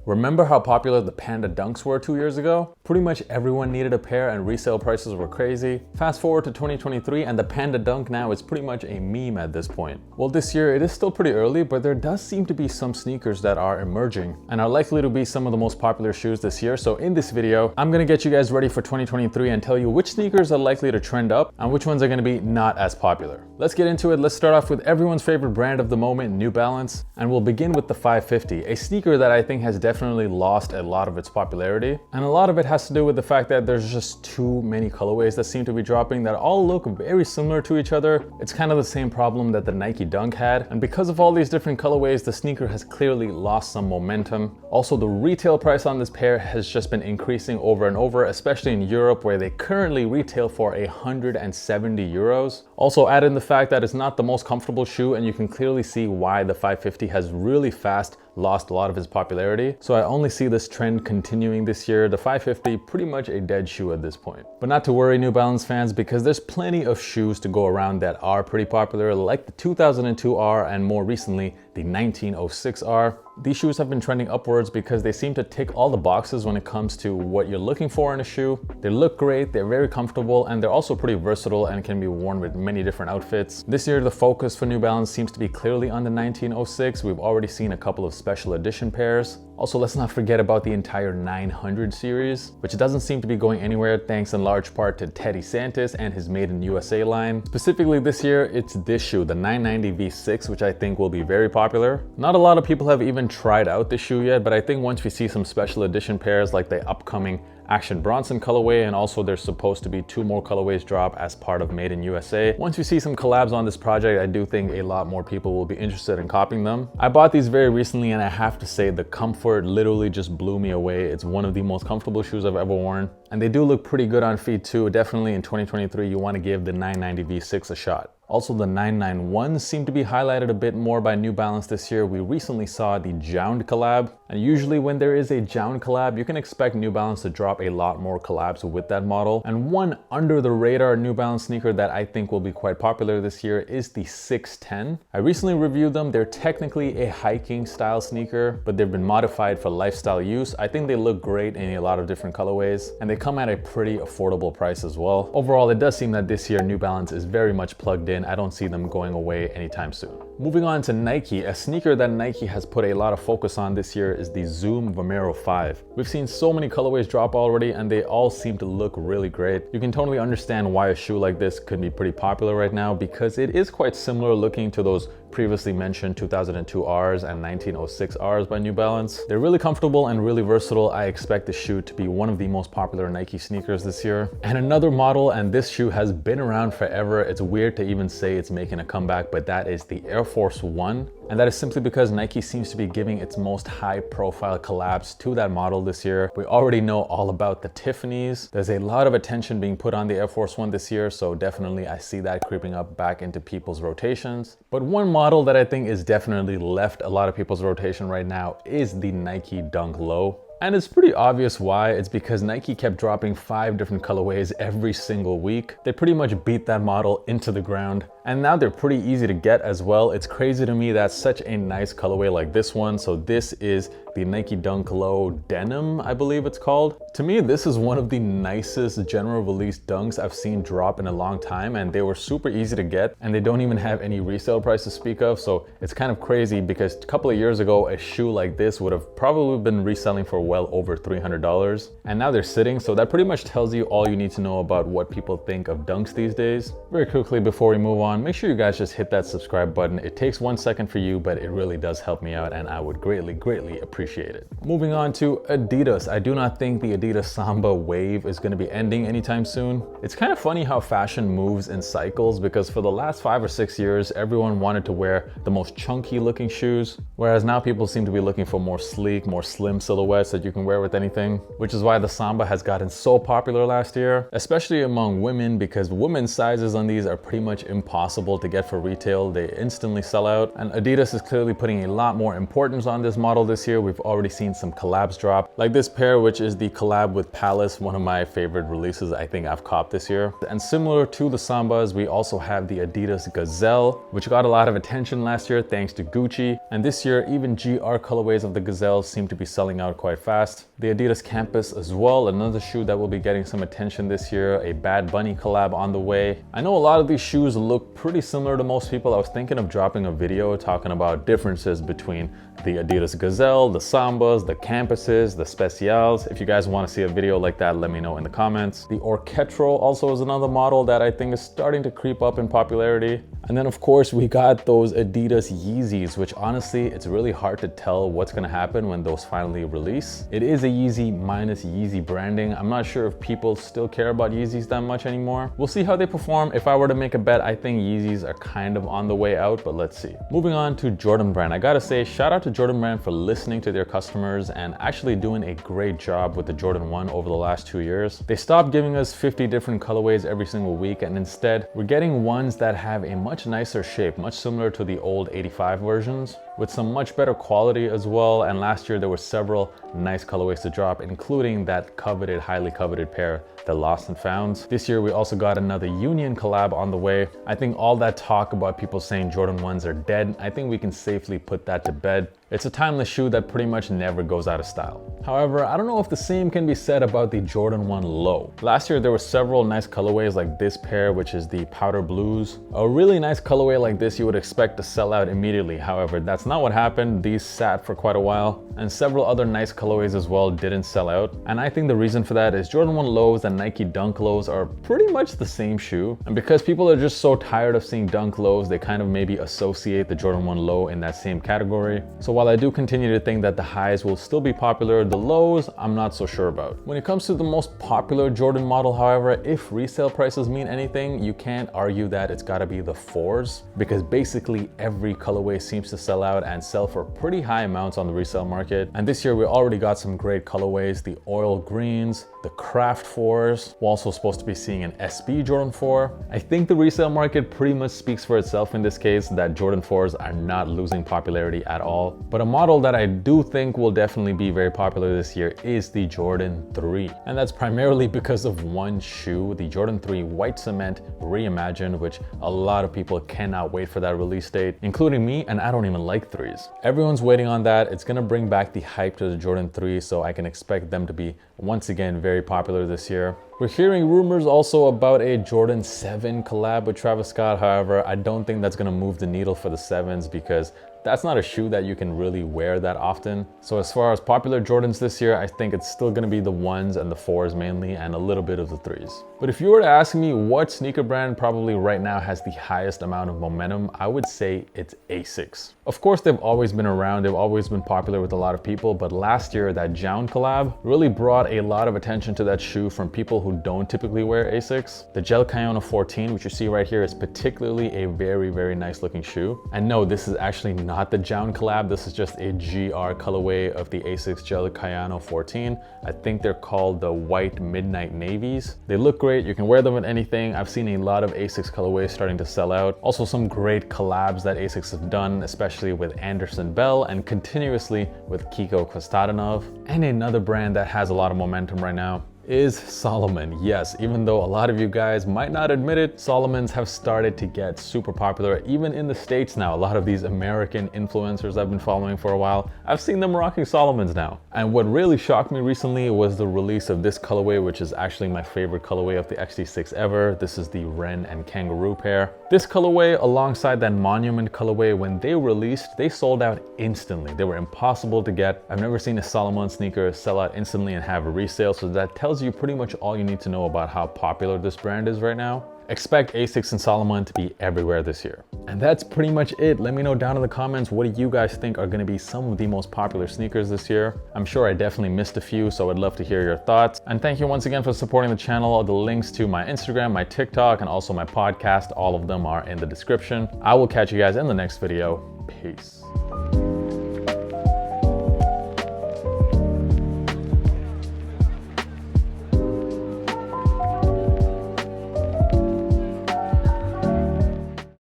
Remember how popular the Panda Dunks were 2 years ago? Pretty much everyone needed a pair and resale prices were crazy. Fast forward to 2023 and the Panda Dunk now is pretty much a meme at this point. Well, this year it is still pretty early, but there does seem to be some sneakers that are emerging and are likely to be some of the most popular shoes this year. So in this video, I'm gonna get you guys ready for 2023 and tell you which sneakers are likely to trend up and which ones are gonna be not as popular. Let's get into it. Let's start off with everyone's favorite brand of the moment, New Balance. And we'll begin with the 550, a sneaker that I think has definitely lost a lot of its popularity. And a lot of it has to do with the fact that there's just too many colorways that seem to be dropping that all look very similar to each other. It's kind of the same problem that the Nike Dunk had. And because of all these different colorways, the sneaker has clearly lost some momentum. Also, the retail price on this pair has just been increasing over and over, especially in Europe where they currently retail for 170 euros. Also add in the fact that it's not the most comfortable shoe, and you can clearly see why the 550 has really fast lost a lot of its popularity. So I only see this trend continuing this year. The 550 pretty much a dead shoe at this point. But not to worry, New Balance fans, because there's plenty of shoes to go around that are pretty popular, like the 2002R and more recently the 1906R. These shoes have been trending upwards because they seem to tick all the boxes when it comes to what you're looking for in a shoe. They look great, they're very comfortable, and they're also pretty versatile and can be worn with many different outfits. This year, the focus for New Balance seems to be clearly on the 1906. We've already seen a couple of special edition pairs. Also, let's not forget about the entire 900 series, which doesn't seem to be going anywhere thanks in large part to Teddy Santis and his Made in USA line. Specifically this year, it's this shoe, the 990 V6, which I think will be very popular. Not a lot of people have even tried out this shoe yet, but I think once we see some special edition pairs like the upcoming Action Bronson colorway, and also there's supposed to be 2 more colorways drop as part of Made in USA. Once we see some collabs on this project, I do think a lot more people will be interested in copying them. I bought these very recently and I have to say the comfort literally just blew me away. It's one of the most comfortable shoes I've ever worn, and they do look pretty good on feet too. Definitely in 2023, you want to give the 990 V6 a shot. Also, the 991s seem to be highlighted a bit more by New Balance this year. We recently saw the Jound collab, and usually when there is a Jound collab, you can expect New Balance to drop a lot more collabs with that model. And one under the radar New Balance sneaker that I think will be quite popular this year is the 610. I recently reviewed them. They're technically a hiking style sneaker, but they've been modified for lifestyle use. I think they look great in a lot of different colorways, and they come at a pretty affordable price as well. Overall, it does seem that this year New Balance is very much plugged in. I don't see them going away anytime soon. Moving on to Nike, a sneaker that Nike has put a lot of focus on this year is the Zoom Vomero 5. We've seen so many colorways drop already and they all seem to look really great. You can totally understand why a shoe like this could be pretty popular right now because it is quite similar looking to those previously mentioned 2002Rs and 1906Rs by New Balance. They're really comfortable and really versatile. I expect the shoe to be one of the most popular Nike sneakers this year. And another model, and this shoe has been around forever. It's weird to even say it's making a comeback, but that is the Air Force One. And that is simply because Nike seems to be giving its most high profile collabs to that model this year. We already know all about the Tiffany's. There's a lot of attention being put on the Air Force One this year, so definitely I see that creeping up back into people's rotations. But one model that I think is definitely left a lot of people's rotation right now is the Nike Dunk Low. And it's pretty obvious why. It's because Nike kept dropping 5 different colorways every single week. They pretty much beat that model into the ground. And now they're pretty easy to get as well. It's crazy to me that such a nice colorway like this one. So this is the Nike Dunk Low Denim, I believe it's called. To me, this is one of the nicest general release dunks I've seen drop in a long time, and they were super easy to get, and they don't even have any resale price to speak of. So it's kind of crazy because a couple of years ago, a shoe like this would have probably been reselling for well over $300, and now they're sitting. So that pretty much tells you all you need to know about what people think of dunks these days. Very quickly before we move on, make sure you guys just hit that subscribe button. It takes 1 second for you, but it really does help me out, and I would greatly appreciate it. Moving on to Adidas. I do not think the Adidas Samba wave is going to be ending anytime soon. It's kind of funny how fashion moves in cycles, because for the last 5 or 6 years, everyone wanted to wear the most chunky looking shoes, whereas now people seem to be looking for more sleek, more slim silhouettes that you can wear with anything, which is why the Samba has gotten so popular last year, especially among women, because women's sizes on these are pretty much impossible to get for retail. They instantly sell out, and Adidas is clearly putting a lot more importance on this model this year. We've we've already seen some collabs drop, like this pair, which is the collab with Palace, one of my favorite releases I think I've copped this year. And similar to the Sambas, we also have the Adidas Gazelle, which got a lot of attention last year thanks to Gucci. And this year, even GR colorways of the Gazelle seem to be selling out quite fast. The Adidas Campus as well, another shoe that will be getting some attention this year, a Bad Bunny collab on the way. I know a lot of these shoes look pretty similar to most people. I was thinking of dropping a video talking about differences between the Adidas Gazelle, the Sambas, the Campuses, the Specials. If you guys want to see a video like that, let me know in the comments. The Orchetro also is another model that I think is starting to creep up in popularity. And then of course we got those Adidas Yeezys, which honestly, it's really hard to tell what's gonna happen when those finally release. It is a Yeezy minus Yeezy branding. I'm not sure if people still care about Yeezys that much anymore. We'll see how they perform. If I were to make a bet, I think Yeezys are kind of on the way out, but let's see. Moving on to Jordan Brand. I gotta say, shout out to Jordan Brand for listening to their customers and actually doing a great job with the Jordan 1 over the last 2 years. They stopped giving us 50 different colorways every single week, and instead we're getting ones that have a much nicer shape, much similar to the old 85 versions, with some much better quality as well. And last year there were several nice colorways to drop, including that coveted, highly coveted pair, the Lost and Founds. This year we also got another Union collab on the way. I think all that talk about people saying Jordan 1s are dead, I think we can safely put that to bed. It's a timeless shoe that pretty much never goes out of style. However, I don't know if the same can be said about the Jordan 1 Low. Last year there were several nice colorways like this pair, which is the Powder Blues. A really nice colorway like this you would expect to sell out immediately. However, that's not what happened. These sat for quite a while, and several other nice colorways as well didn't sell out. And I think the reason for that is Jordan 1 Lows and Nike Dunk Lows are pretty much the same shoe. And because people are just so tired of seeing Dunk Lows, they kind of maybe associate the Jordan 1 Low in that same category. So while I do continue to think that the highs will still be popular, the lows I'm not so sure about. When it comes to the most popular Jordan model, however, if resale prices mean anything, you can't argue that it's gotta be the 4s, because basically every colorway seems to sell out and sell for pretty high amounts on the resale market. And this year we already got some great colorways, the Oil Greens, the Craft 4s. We're also supposed to be seeing an SB Jordan 4. I think the resale market pretty much speaks for itself in this case, that Jordan 4s are not losing popularity at all. But a model that I do think will definitely be very popular this year is the Jordan 3. And that's primarily because of one shoe, the Jordan 3 White Cement Reimagined, which a lot of people cannot wait for that release date, including me, and I don't even like 3s. Everyone's waiting on that. It's gonna bring back the hype to the Jordan 3, so I can expect them to be once again very popular this year. We're hearing rumors also about a Jordan 7 collab with Travis Scott. However, I don't think that's gonna move the needle for the 7s because that's not a shoe that you can really wear that often. So as far as popular Jordans this year, I think it's still gonna be the 1s and the 4s mainly, and a little bit of the 3s. But if you were to ask me what sneaker brand probably right now has the highest amount of momentum, I would say it's Asics. Of course, they've always been around, they've always been popular with a lot of people, but last year that Jown collab really brought a lot of attention to that shoe from people who don't typically wear Asics. The Gel Kayano 14, which you see right here, is particularly a very, very nice looking shoe. And no, this is actually not the Jown collab, this is just a GR colorway of the Asics Gel Kayano 14. I think they're called the White Midnight Navies. They look great, you can wear them with anything. I've seen a lot of Asics colorways starting to sell out. Also some great collabs that Asics have done, especially with Anderson Bell and continuously with Kiko Konstantinov. And another brand that has a lot of momentum right now is Salomon. Yes, even though a lot of you guys might not admit it, Salomons have started to get super popular even in the States now. A lot of these American influencers I've been following for a while, I've seen them rocking Salomons now. And what really shocked me recently was the release of this colorway, which is actually my favorite colorway of the XT6 ever. This is the Wren and Kangaroo pair. This colorway, alongside that Monument colorway, when they released, they sold out instantly. They were impossible to get. I've never seen a Salomon sneaker sell out instantly and have a resale, so that tells you pretty much all you need to know about how popular this brand is right now. Expect Asics and Salomon to be everywhere this year. And that's pretty much it. Let me know down in the comments, what do you guys think are gonna be some of the most popular sneakers this year? I'm sure I definitely missed a few, so I'd love to hear your thoughts. And thank you once again for supporting the channel. The links to my Instagram, my TikTok, and also my podcast, all of them are in the description. I will catch you guys in the next video. Peace.